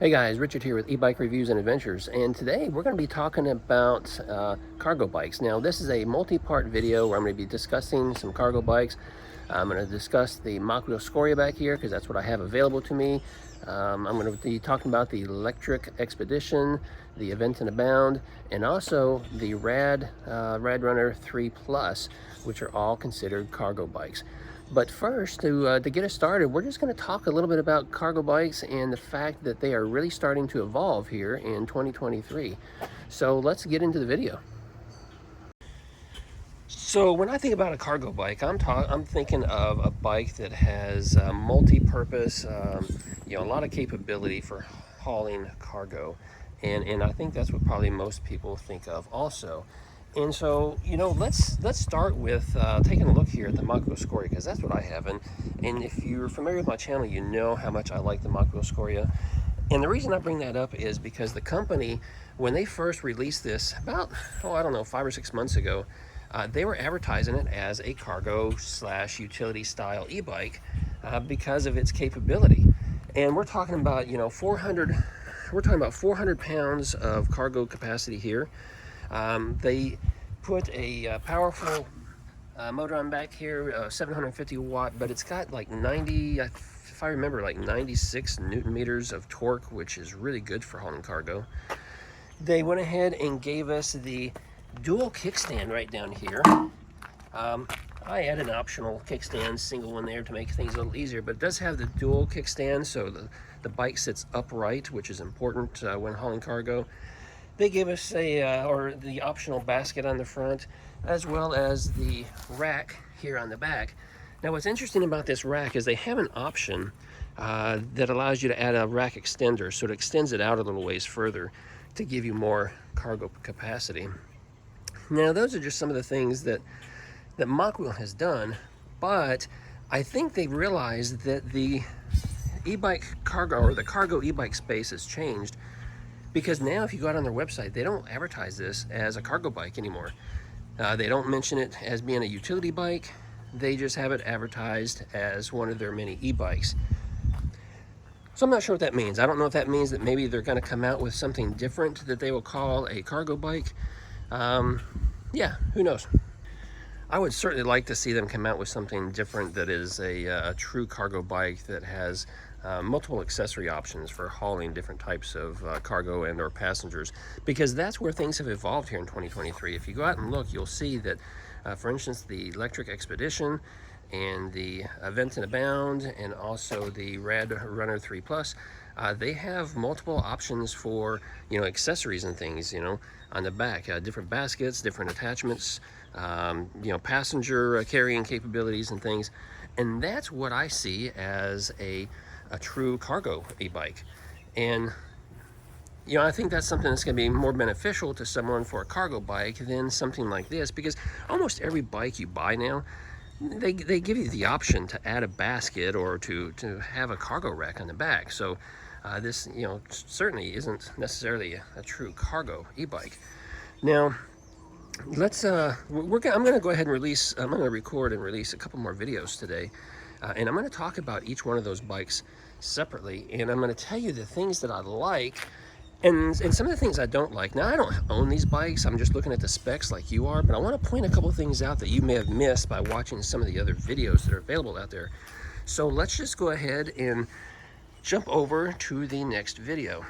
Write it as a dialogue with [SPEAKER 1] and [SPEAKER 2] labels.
[SPEAKER 1] Hey guys, Richard here with E-Bike Reviews and Adventures, and today we're going to be talking about cargo bikes. Now this is a multi-part video where I'm going to be discussing some cargo bikes. I'm going to discuss the Mokwheel Scoria back here because that's what I have available to me. I'm going to be talking about the Electric Expedition, the Event and Abound, and also the Rad Runner 3 Plus, which are all considered cargo bikes. But first, to get us started, we're just going to talk a little bit about cargo bikes and the fact that they are really starting to evolve here in 2023. So let's get into the video. So when I think about a cargo bike, I'm thinking of a bike that has multi-purpose, a lot of capability for hauling cargo, and I think that's what probably most people think of also. And so, let's start with taking a look here at the Mokwheel Scoria, because that's what I have. And if you're familiar with my channel, you know how much I like the Mokwheel Scoria. And the reason I bring that up is because the company, when they first released this about, 5 or 6 months ago, they were advertising it as a cargo / utility style e-bike because of its capability. And we're talking about, 400 pounds of cargo capacity here. They put a powerful motor on back here, 750 watt, but it's got like 90, if I remember, like 96 Newton meters of torque, which is really good for hauling cargo. They went ahead and gave us the dual kickstand right down here. I added an optional kickstand, single one there to make things a little easier, but it does have the dual kickstand, so the bike sits upright, which is important when hauling cargo. They gave us the optional basket on the front, as well as the rack here on the back. Now, what's interesting about this rack is they have an option that allows you to add a rack extender, so it extends it out a little ways further to give you more cargo capacity. Now, those are just some of the things that Mokwheel has done, but I think they realized that the e-bike cargo, or the cargo e-bike space, has changed. Because now if you go out on their website, they don't advertise this as a cargo bike anymore. They don't mention it as being a utility bike. They just have it advertised as one of their many e-bikes. So I'm not sure what that means. I don't know if that means that maybe they're going to come out with something different that they will call a cargo bike. Yeah, who knows? I would certainly like to see them come out with something different that is a true cargo bike that has multiple accessory options for hauling different types of cargo and or passengers, because that's where things have evolved here in 2023. If you go out and look, you'll see that, for instance, the Electric Expedition and the Event and Abound and also the Rad Runner 3 Plus, they have multiple options for, accessories and things, on the back, different baskets, different attachments, passenger carrying capabilities and things. And that's what I see as a true cargo e-bike. And I think that's something that's going to be more beneficial to someone for a cargo bike than something like this, because almost every bike you buy now, they give you the option to add a basket or to have a cargo rack on the back. So this certainly isn't necessarily a true cargo e-bike. Now let's I'm going to go ahead and I'm going to record and release a couple more videos today, and I'm going to talk about each one of those bikes separately, and I'm going to tell you the things that I like and some of the things I don't like. Now, I don't own these bikes, I'm just looking at the specs like you are, but I want to point a couple things out that you may have missed by watching some of the other videos that are available out there. So let's just go ahead and jump over to the next video.